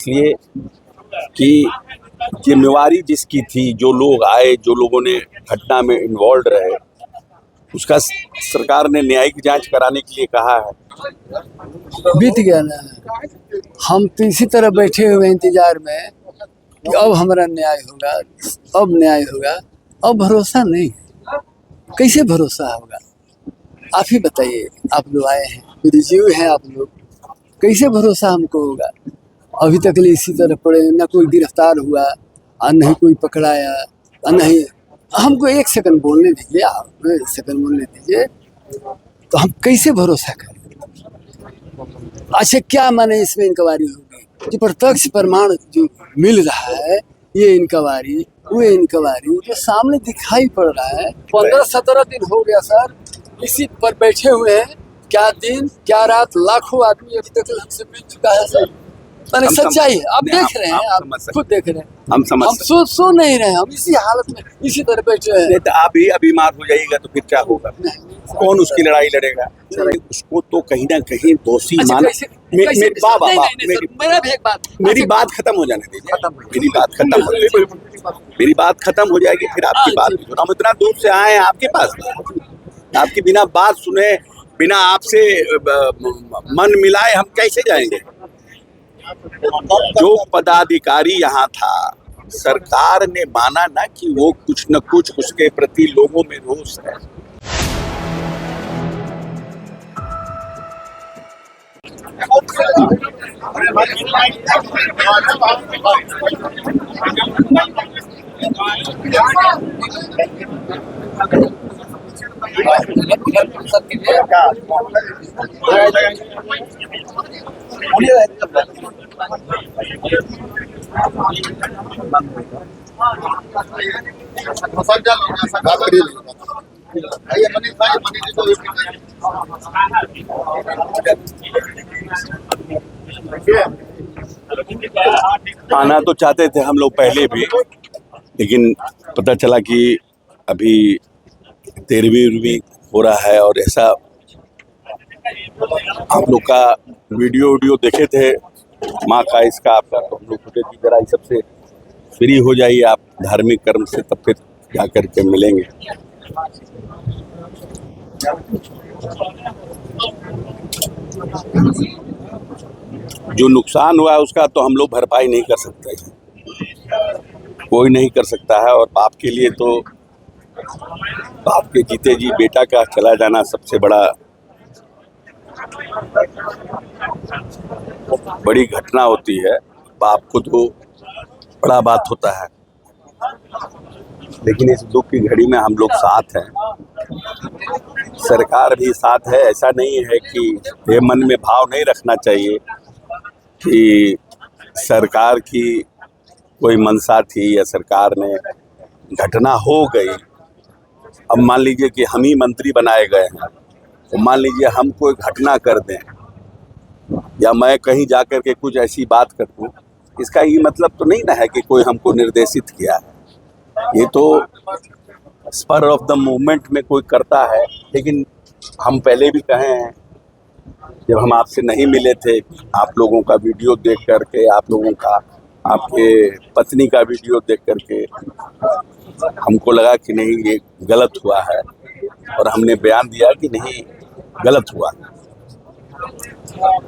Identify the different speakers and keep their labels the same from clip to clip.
Speaker 1: इसलिए कि जिम्मेवारी जिसकी थी, जो लोग आए, जो लोगों ने घटना में इन्वॉल्व रहे, उसका सरकार ने न्यायिक जांच कराने के लिए कहा है।
Speaker 2: बीत गया ना। हम तो इसी तरह बैठे हुए इंतजार में कि अब हमारा न्याय होगा, अब न्याय होगा। अब भरोसा नहीं है। कैसे भरोसा होगा? आप ही बताइए। आप लोग आए हैं, रिव्यू हैं आप लोग, कैसे भरोसा हमको होगा? अभी तक ले इसी तरह पड़े, ना कोई गिरफ्तार हुआ और नहीं कोई पकड़ाया और नहीं। हमको एक सेकंड बोलने दीजिए, आप एक सेकंड बोलने दीजिए, तो हम कैसे भरोसा करें? अच्छा, क्या माने इसमें इंक्वायरी होगी? जो प्रत्यक्ष प्रमाण जो मिल रहा है, ये इंक्वायरी, वो इंक्वायरी जो सामने दिखाई पड़ रहा है। 15-17 दिन हो गया सर, इसी पर बैठे हुए हैं। क्या दिन क्या रात, लाखों आदमी अभी तक हमसे मिल चुका है सर। मैंने सच्चाई है, आप देख रहे हैं, आप खुद देख रहे हैं।
Speaker 1: हम
Speaker 2: सो नहीं रहे, हम इसी हालत में इसी तरह बैठे हैं।
Speaker 1: तो आप ही बीमार हो जाइएगा तो फिर क्या होगा? कौन उसकी लड़ाई लड़ेगा? उसको तो कहीं ना कहीं दोषी मान। मेरी बात खत्म हो जाने दीजिए। मेरी बात खत्म हो जाएगी, फिर आपकी बात। हम इतना दूर से आए हैं आपके पास, आपकी बिना बात सुने, बिना आपसे मन मिलाए हम कैसे जाएंगे? जो पदाधिकारी यहाँ था, सरकार ने माना ना कि वो कुछ न कुछ उसके प्रति लोगों में रोष है। आना तो चाहते थे हम लोग पहले भी, लेकिन पता चला कि अभी 13वीं हो रहा है। और ऐसा आप लोग का वीडियो देखे थे माँ का, इसका आपका, तो हम लोग सोचे कि जरा इस सबसे फ्री हो जाइए आप धार्मिक कर्म से, तब फिर जा करके मिलेंगे। जो नुकसान हुआ है उसका तो हम लोग भरपाई नहीं कर सकते, कोई नहीं कर सकता है। और बाप के लिए तो, बाप के जीते जी बेटा का चला जाना सबसे बड़ी घटना होती है। बाप को तो बड़ा बात होता है, लेकिन इस दुख की घड़ी में हम लोग साथ हैं, सरकार भी साथ है। ऐसा नहीं है कि ये मन में भाव नहीं रखना चाहिए कि सरकार की कोई मंशा थी या सरकार ने, घटना हो गई। अब मान लीजिए कि हम ही मंत्री बनाए गए हैं, तो मान लीजिए हम कोई घटना कर दें या मैं कहीं जाकर के कुछ ऐसी बात कर दूं, इसका ये मतलब तो नहीं ना है कि कोई हमको निर्देशित किया है। ये तो स्पर ऑफ द मूवमेंट में कोई करता है। लेकिन हम पहले भी कहे हैं, जब हम आपसे नहीं मिले थे, आप लोगों का वीडियो देख करके, आप लोगों का, आपके पत्नी का वीडियो देख करके हमको लगा कि नहीं ये गलत हुआ है, और हमने बयान दिया कि नहीं गलत हुआ।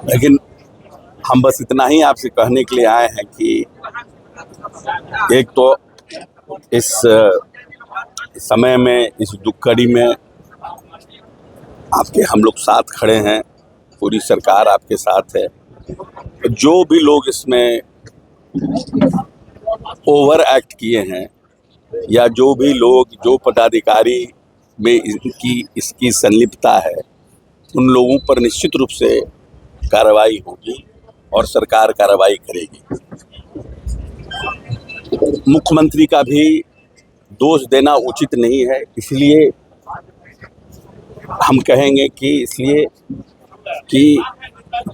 Speaker 1: लेकिन हम बस इतना ही आपसे कहने के लिए आए हैं कि एक तो इस समय में, इस दुखकड़ी में आपके हम लोग साथ खड़े हैं, पूरी सरकार आपके साथ है। जो भी लोग इसमें ओवर एक्ट किए हैं या जो भी लोग, जो पदाधिकारी में इसकी संलिप्तता है, उन लोगों पर निश्चित रूप से कार्रवाई होगी और सरकार कार्रवाई करेगी। मुख्यमंत्री का भी दोष देना उचित नहीं है, इसलिए हम कहेंगे कि इसलिए कि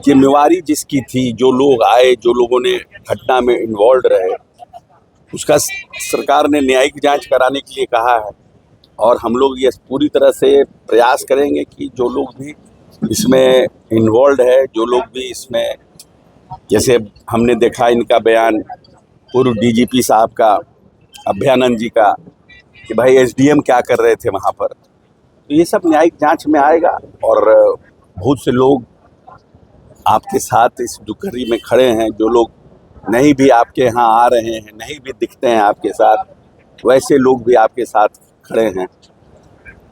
Speaker 1: जिम्मेवारी जिसकी थी, जो लोग आए, जो लोगों ने घटना में इन्वॉल्व रहे, उसका सरकार ने न्यायिक जांच कराने के लिए कहा है। और हम लोग ये पूरी तरह से प्रयास करेंगे कि जो लोग भी इसमें इन्वॉल्व है, जो लोग भी इसमें जैसे हमने देखा इनका बयान पूर्व डीजीपी साहब का, अभयानंद जी का, कि भाई एसडीएम क्या कर रहे थे वहाँ पर। तो ये सब न्यायिक जांच में आएगा। और बहुत से लोग आपके साथ इस दुखरी में खड़े हैं, जो लोग नहीं भी आपके यहाँ आ रहे हैं, नहीं भी दिखते हैं आपके साथ, वैसे लोग भी आपके साथ खड़े हैं।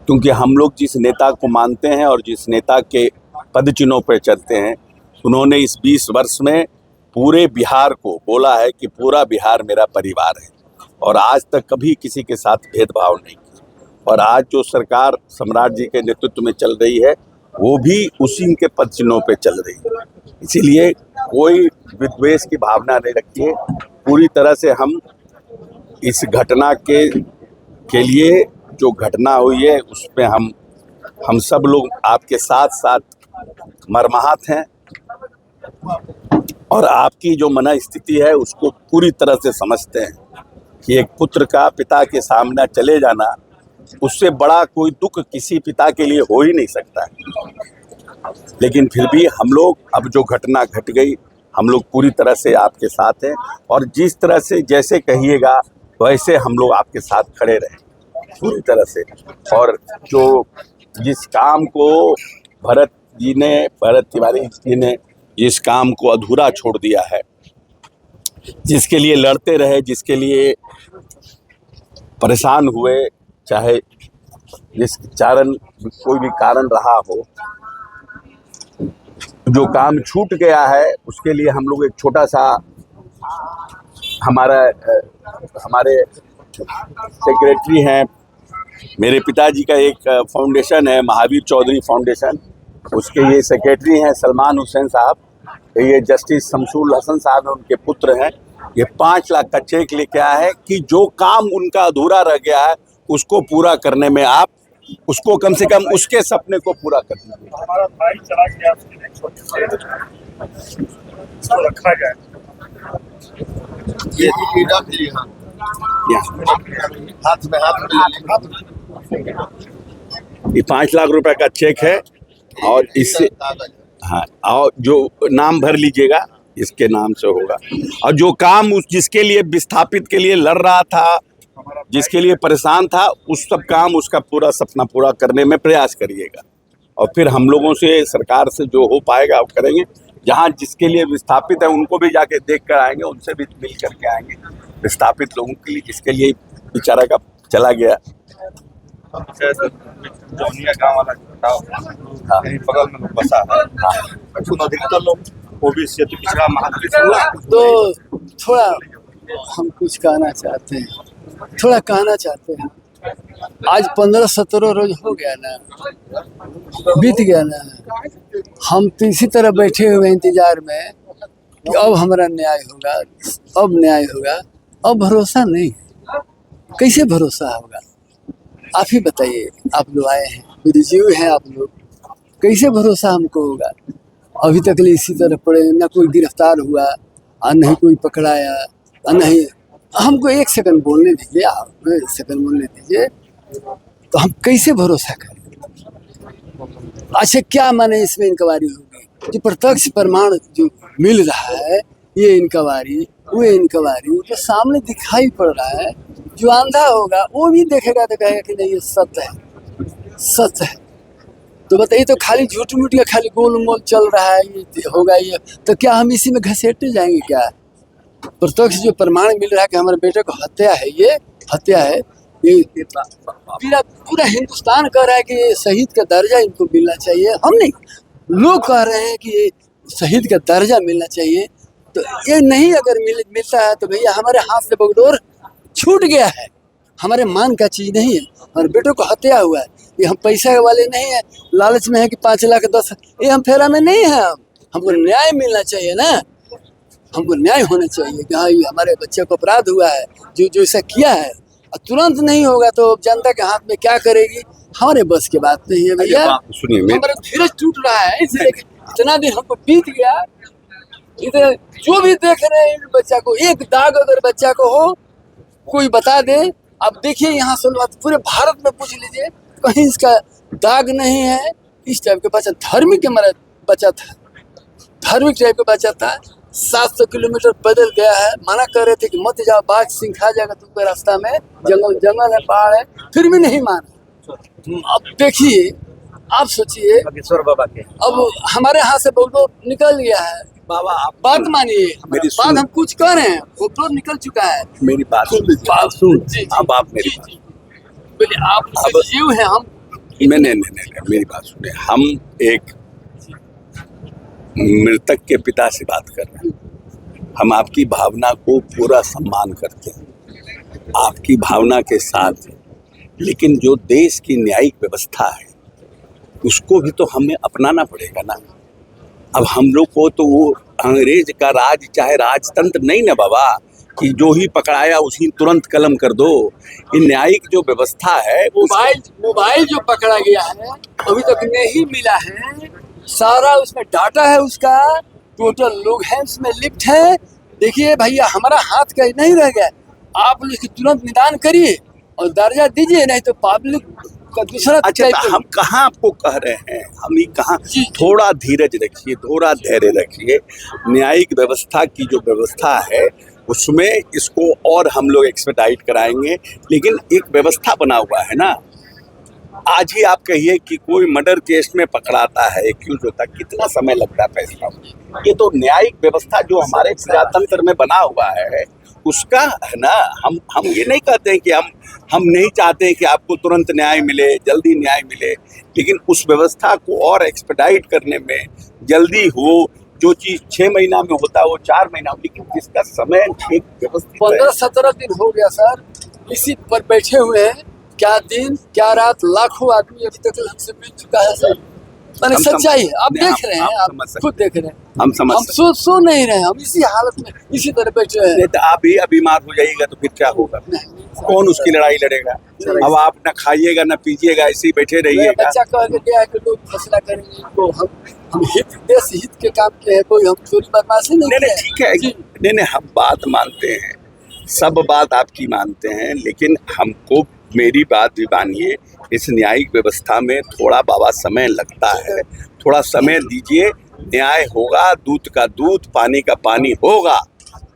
Speaker 1: क्योंकि हम लोग जिस नेता को मानते हैं और जिस नेता के पद चिन्हों पर चलते हैं, उन्होंने इस 20 वर्ष में पूरे बिहार को बोला है कि पूरा बिहार मेरा परिवार है, और आज तक कभी किसी के साथ भेदभाव नहीं किया। और आज जो सरकार सम्राट जी के नेतृत्व में चल रही है, वो भी उसी के पद चिन्हों पे चल रही है। इसीलिए कोई विद्वेष की भावना नहीं रखिए। पूरी तरह से हम इस घटना के लिए, जो घटना हुई है उसमें हम सब लोग आपके साथ साथ मर्माहत हैं, और आपकी जो मन स्थिति है उसको पूरी तरह से समझते हैं कि एक पुत्र का पिता के सामने चले जाना, उससे बड़ा कोई दुख किसी पिता के लिए हो ही नहीं सकता है। लेकिन फिर भी हम लोग, अब जो घटना घट गई, हम लोग पूरी तरह से आपके साथ हैं, और जिस तरह से जैसे कहिएगा वैसे हम लोग आपके साथ खड़े रहें पूरी तरह से। और जो जिस काम को भरत तिवारी जी ने जिस काम को अधूरा छोड़ दिया है, जिसके लिए लड़ते रहे, जिसके लिए परेशान हुए, चाहे जिस कोई भी कारण रहा हो, जो काम छूट गया है उसके लिए हम लोग एक छोटा सा, हमारे सेक्रेटरी हैं, मेरे पिताजी का एक फाउंडेशन है, महावीर चौधरी फाउंडेशन, उसके ये सेक्रेटरी हैं सलमान हुसैन साहब। ये जस्टिस शमसुल हसन साहब हैं, उनके पुत्र हैं। ये 5 लाख का चेक लेके आए हैं कि जो काम उनका अधूरा रह गया है उसको पूरा करने में आप उसको कम से कम उसके सपने को पूरा कर दीजिए।
Speaker 3: हमारा भाई चला गया, इसको रखा जाए।
Speaker 4: ये ईटा फिर यहाँ हाथ में
Speaker 1: ये 5 लाख रुपए का चेक है, और इससे हाँ, और जो नाम भर लीजिएगा, इसके नाम से होगा। और जो काम जिसके लिए विस्थापित के लिए लड़ रहा था, जिसके लिए परेशान था, उस सब काम उसका पूरा सपना पूरा करने में प्रयास करिएगा। और फिर हम लोगों से, सरकार से जो हो पाएगा वो करेंगे। जहाँ जिसके लिए विस्थापित है उनको भी जाके देख कर आएंगे, उनसे भी मिल करके आएंगे। विस्थापित लोगों के लिए, जिसके लिए बेचारा का चला गया।
Speaker 3: जौनिया गाँव वाला
Speaker 1: हाँ,
Speaker 3: बगल में बसा है। अधिकतर लोग ओबीसी पिछड़ा महाद्वीप
Speaker 2: तो थोड़ा हम कुछ कहना चाहते हैं। आज 15-17 रोज हो गया ना, बीत गया ना। हम तो इसी तरह बैठे हुए इंतजार में कि अब हमारा न्याय होगा। अब भरोसा नहीं है। कैसे भरोसा होगा? आप ही बताइए। आप लोग आए हैं, बुद्धिजीवी हैं आप लोग, कैसे भरोसा हमको होगा? अभी तक ले इसी तरह पड़े, ना कोई गिरफ्तार हुआ और नहीं कोई पकड़ाया, और नहीं हमको 1 सेकंड बोलने दीजिए। आप 1 सेकंड बोलने दीजिए, तो हम कैसे भरोसा करें? अच्छा, क्या माने इसमें इंक्वायरी होगी? जो प्रत्यक्ष प्रमाण जो मिल रहा है, ये इंक्वायरी वो इंक्वायरी जो सामने दिखाई पड़ रहा है, जो अंधा होगा वो भी देखेगा तो कहेगा कि नहीं ये सत्य है। तो बताइए, तो खाली झूठ मूठ का खाली गोल मोल चल रहा है, ये होगा ये, तो क्या हम इसी में घसीटते जाएंगे क्या? प्रत्यक्ष जो प्रमाण मिल रहा है कि हमारे बेटे को हत्या है, ये पूरा हिंदुस्तान कह रहा है कि ये शहीद का दर्जा इनको मिलना चाहिए। हम नहीं, लोग कह रहे हैं कि ये शहीद का दर्जा मिलना चाहिए। तो ये नहीं अगर मिलता है तो भैया हमारे हाथ से बगडोर छूट गया है, हमारे मान का चीज नहीं है। हमारे बेटों को हत्या हुआ है, ये हम पैसा वाले नहीं है, लालच में है कि 5 लाख 10, ये हम फेरा में नहीं है। हमको न्याय मिलना चाहिए ना, हमको न्याय होना चाहिए कि हाँ, ये हमारे बच्चे को अपराध हुआ है, जो ऐसा किया है। और तुरंत नहीं होगा तो जनता के हाथ में क्या करेगी? हमारे बस की बात नहीं है भैया।
Speaker 1: सुनिए,
Speaker 2: हमारा धीरज टूट रहा है, इसलिए इतना दिन हमको बीत गया। इधर जो भी देख रहे हैं बच्चा को, एक दाग अगर बच्चा को हो, कोई बता दे। अब देखिए यहाँ से पूरे भारत में पूछ लीजिए, कहीं इसका दाग नहीं है। इस टाइप के बच्चा, धार्मिक हमारा बच्चा था, धार्मिक टाइप का बच्चा था, 700 किलोमीटर पैदल गया है, मना कर रहे थे कि मत जाओ, बाघ सिंह खा जाएगा तुमको रास्ता में, जंगल है, पहाड़ है, फिर भी नहीं माना। अब देखिए, आप सोचिए,
Speaker 3: बागेश्वर बाबा के
Speaker 2: अब हमारे यहाँ से बोलो निकल गया है।
Speaker 1: बाबा आप
Speaker 2: बात मानिए,
Speaker 1: मेरी
Speaker 2: बात
Speaker 1: सुन-
Speaker 2: हम कुछ कह रहे हैं, वो तो निकल चुका है।
Speaker 1: मेरी बात
Speaker 2: सुन जी,
Speaker 1: अब आप मेरी बात
Speaker 2: बोले आप
Speaker 1: अब-
Speaker 2: जीव है, हम
Speaker 1: नहीं, मेरी बात सुने। हम एक मृतक के पिता से बात कर रहे हैं। हम आपकी भावना को पूरा सम्मान करते हैं, आपकी भावना के साथ हैं। लेकिन जो देश की न्यायिक व्यवस्था है उसको भी तो हमें अपनाना पड़ेगा ना। अब हम लोग को तो वो अंग्रेज का राज चाहे राजतंत्र नहीं ना बाबा, कि जो ही पकड़ाया उसी तुरंत कलम कर दो। ये न्यायिक जो व्यवस्था है
Speaker 2: मोबाइल जो पकड़ा गया है अभी तक नहीं मिला है, सारा उसमें डाटा है उसका, टोटल लोग हैं उसमें लिप्त है। देखिए भैया, हमारा हाथ का नहीं रह गया, आप इसकी तुरंत निदान करिए और दर्जा दीजिए, नहीं तो पब्लिक का दूसरा
Speaker 1: अच्छा, तो हम कहाँ आपको कह रहे हैं, हम ही कहाँ। थोड़ा धीरज रखिए, थोड़ा धैर्य रखिए। न्यायिक व्यवस्था की जो व्यवस्था है उसमें इसको और हम लोग एक्सपेडाइट कराएंगे। लेकिन एक व्यवस्था बना हुआ है ना। आज ही आप कहिए कि कोई मर्डर केस में पकड़ाता है, एक्यूज होता है, कितना समय लगता है फैसला में। ये तो न्यायिक व्यवस्था जो हमारे प्रजातंत्र में बना हुआ है उसका है ना। हम ये नहीं कहते हैं कि हम नहीं चाहते हैं कि आपको तुरंत न्याय मिले, जल्दी न्याय मिले, लेकिन उस व्यवस्था को और एक्सपेडाइट करने में जल्दी हो। जो चीज 6 महीना में होता है वो 4 महीना, लेकिन जिसका समय एक व्यवस्थित
Speaker 2: 15-17 दिन हो गया सर, इसी पर बैठे हुए हैं। क्या दिन क्या रात, लाखों आदमी अभी तक हमसे मिल चुका है सर। मैंने सच्चाई है, आप देख रहे हैं, आप खुद देख रहे हैं।
Speaker 1: हम समझ
Speaker 2: हम सो नहीं रहे, हम इसी हालत में इसी तरह बैठे हैं।
Speaker 1: नहीं तो आप भी बीमार हो जाइएगा तो फिर क्या होगा, कौन उसकी लड़ाई लड़ेगा। अब आप ना खाइएगा ना पीजिएगा, ऐसे ही बैठे रहिएगा।
Speaker 2: बच्चा कह के गया है कि लोग फैसला करेंगे, तो हम हित, देश हित के काम के हैं, कोई हम चोरी बदमाशी नहीं
Speaker 1: नहीं
Speaker 2: किए।
Speaker 1: ठीक है, नहीं हम बात मानते हैं, सब बात आपकी मानते हैं, लेकिन हमको मेरी बात भी मानिए। इस न्यायिक व्यवस्था में थोड़ा बाबा समय लगता है, थोड़ा समय दीजिए, न्याय होगा, दूध का दूध पानी का पानी होगा।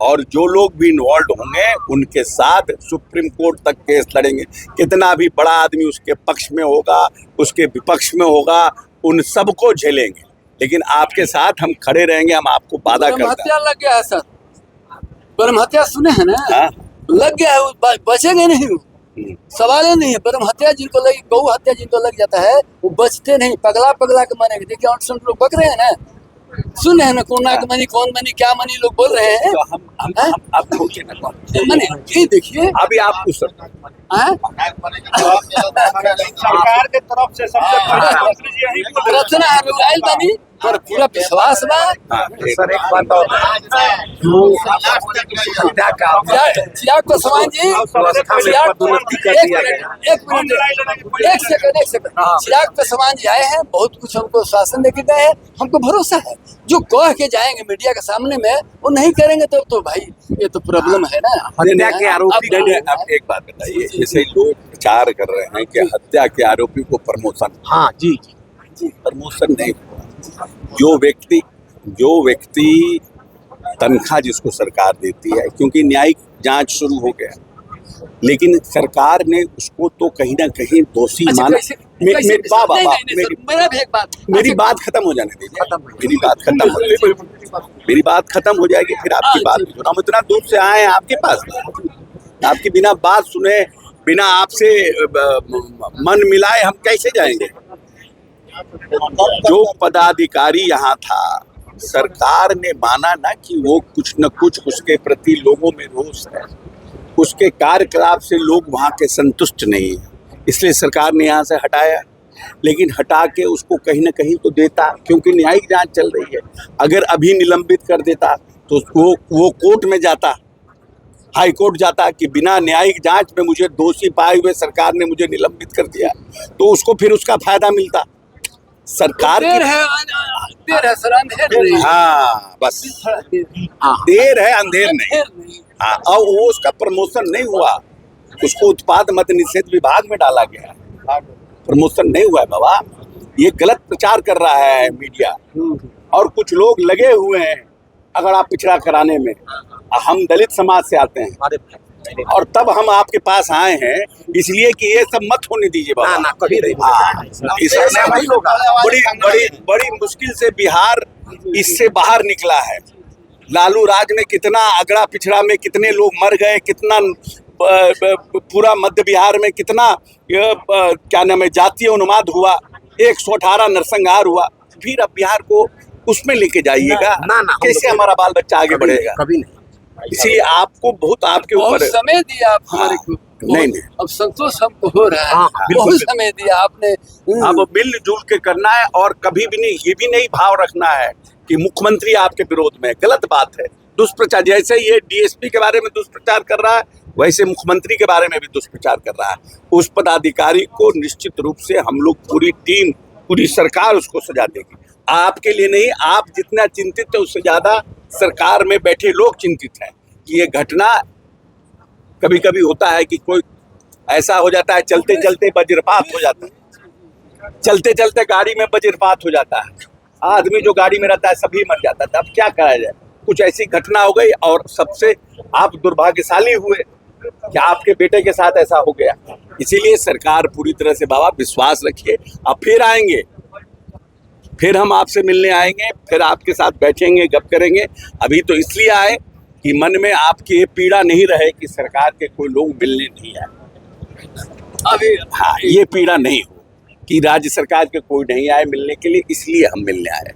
Speaker 1: और जो लोग भी इन्वॉल्व होंगे उनके साथ सुप्रीम कोर्ट तक केस लड़ेंगे। कितना भी बड़ा आदमी उसके पक्ष में होगा, उसके विपक्ष में होगा, उन सबको झेलेंगे, लेकिन आपके साथ हम खड़े रहेंगे। हम आपको वादा करते हैं।
Speaker 2: हत्या लग गया है सर, ब्रह्म हत्या सुने हैं ना।
Speaker 1: हाँ?
Speaker 2: लग गया है, वो बचेंगे नहीं, वो सवाल ही नहीं है। ब्रह्म हत्या जिनको लगी, गौ हत्या जिनको लग जाता है वो बचते नहीं, पगला के मरेंगे। देखिए 800 लोग बक रहे हैं ना, सुन रहे हैं ना, कौन नाक मनी, कौन मनी, क्या मनी लोग बोल रहे हैं।
Speaker 1: तो हम आप खोजे ना
Speaker 2: मनी ये देखिए,
Speaker 1: अभी आप कुछ
Speaker 2: हाँ?
Speaker 3: सरकार के तरफ से सबसे पहले मंत्री जी यही बोल रहे हैं।
Speaker 2: रचना है मोबाइल बनी पर पूरा विश्वास बा।
Speaker 3: सर एक बात और,
Speaker 2: चिराग पासवान जी, एक सेकंड, चिराग पासवान जी आए हैं, बहुत कुछ हमको शासन देके गए हैं, हमको भरोसा है। जो कह के जाएंगे मीडिया के सामने में वो नहीं करेंगे तो भाई ये तो प्रॉब्लम है ना।
Speaker 1: हत्या के आरोपी, आप एक बात बताइए, जैसे लोग प्रचार कर रहे हैं कि हत्या के आरोपी को प्रमोशन,
Speaker 3: हाँ जी
Speaker 1: प्रमोशन नहीं हुआ। जो व्यक्ति तनख्वाह जिसको सरकार देती है, क्योंकि न्यायिक जांच शुरू हो गया, लेकिन सरकार ने उसको तो कहीं ना कहीं दोषी माना। मेरी बात खत्म हो जाने दीजिए, मेरी बात खत्म हो जाएगी, फिर आपकी बात भी सुना। हम इतना दूर से आए हैं आपके पास, आपकी बिना बात सुने, बिना आपसे मन मिलाए हम कैसे जाएंगे। जो पदाधिकारी यहाँ था, सरकार ने माना ना कि वो कुछ न कुछ उसके प्रति लोगों में रोष है, उसके कार्यकलाप से लोग वहाँ के संतुष्ट नहीं है, इसलिए सरकार ने यहाँ से हटाया। लेकिन हटा के उसको कहीं ना कहीं तो देता, क्योंकि न्यायिक जांच चल रही है। अगर अभी निलंबित कर देता तो वो कोर्ट में जाता, हाई कोर्ट जाता कि बिना न्यायिक जांच में मुझे दोषी पाए हुए सरकार ने मुझे निलंबित कर दिया, तो उसको फिर उसका फायदा मिलता। सरकार
Speaker 2: देर है सर, अंधेर नहीं।
Speaker 1: हाँ बस, देर है अंधेर नहीं। हाँ, और वो उसका प्रमोशन नहीं हुआ, उसको उत्पाद मद निषेध विभाग में डाला गया, प्रमोशन नहीं हुआ है बाबा। ये गलत प्रचार कर रहा है मीडिया, और कुछ लोग लगे हुए हैं अगड़ा पिछड़ा कराने में। हम दलित समाज से आते हैं और तब हम आपके पास आए हैं इसलिए कि ये सब मत होने दीजिए बाबा।
Speaker 3: ना कभी नहीं।
Speaker 1: हाँ, इसमें
Speaker 3: नहीं होगा।
Speaker 1: बड़ी बड़ी बड़ी मुश्किल से बिहार इससे बाहर निकला है। लालू राज में कितना अगड़ा पिछड़ा में कितने लोग मर गए, कितना पूरा मध्य बिहार में कितना क्या नाम है जातीय उन्माद हुआ, 118 नरसंहार हुआ। फिर अब बिहार को उसमें लेके जाइएगा,
Speaker 3: ना,
Speaker 1: कैसे हमारा बाल बच्चा आगे बढ़ेगा?
Speaker 3: कभी नहीं।
Speaker 1: इसलिए आपको बहुत आपके
Speaker 2: बहुत
Speaker 1: ऊपर
Speaker 2: समय दिया आप हमारे को।
Speaker 1: नहीं।
Speaker 2: अब संतोष हमको हो रहा है।
Speaker 3: हाँ, बिल्कुल।
Speaker 2: बहुत समय दिया आपने।
Speaker 1: अब मिलजुल के करना है और कभी भी नहीं, ये भी नहीं भाव रखना है कि मुख्यमंत्री आपके विरोध में। गलत बात है। दुष्प्रचार, जैसे ये डीएसपी के बारे में दुष्प्रचार कर रहा है वैसे मुख्यमंत्री के बारे में भी दुष्प्रचार कर रहा है। उस पदाधिकारी को निश्चित रूप से हम लोग पूरी टीम, पूरी सरकार उसको सजा देगी। आपके लिए नहीं, आप जितना चिंतित है उससे ज्यादा सरकार में बैठे लोग चिंतित हैं कि ये घटना कभी कभी होता है कि कोई ऐसा हो जाता है, चलते चलते वज्रपात हो जाता है, चलते चलते गाड़ी में वज्रपात हो जाता है, आदमी जो गाड़ी में रहता है सभी मर जाता है। अब क्या करा जाए? कुछ ऐसी घटना हो गई और सबसे आप दुर्भाग्यशाली हुए कि आपके बेटे के साथ ऐसा हो गया। इसीलिए सरकार पूरी तरह से बाबा विश्वास रखिए, अब फिर आएंगे, फिर हम आपसे मिलने आएंगे, फिर आपके साथ बैठेंगे, गप करेंगे। अभी तो इसलिए आए कि मन में आपकी ये पीड़ा नहीं रहे कि सरकार के कोई लोग मिलने नहीं आए।
Speaker 2: अभी
Speaker 1: हाँ, ये पीड़ा नहीं हो कि राज्य सरकार के कोई नहीं आए मिलने के लिए, इसलिए हम मिलने आए।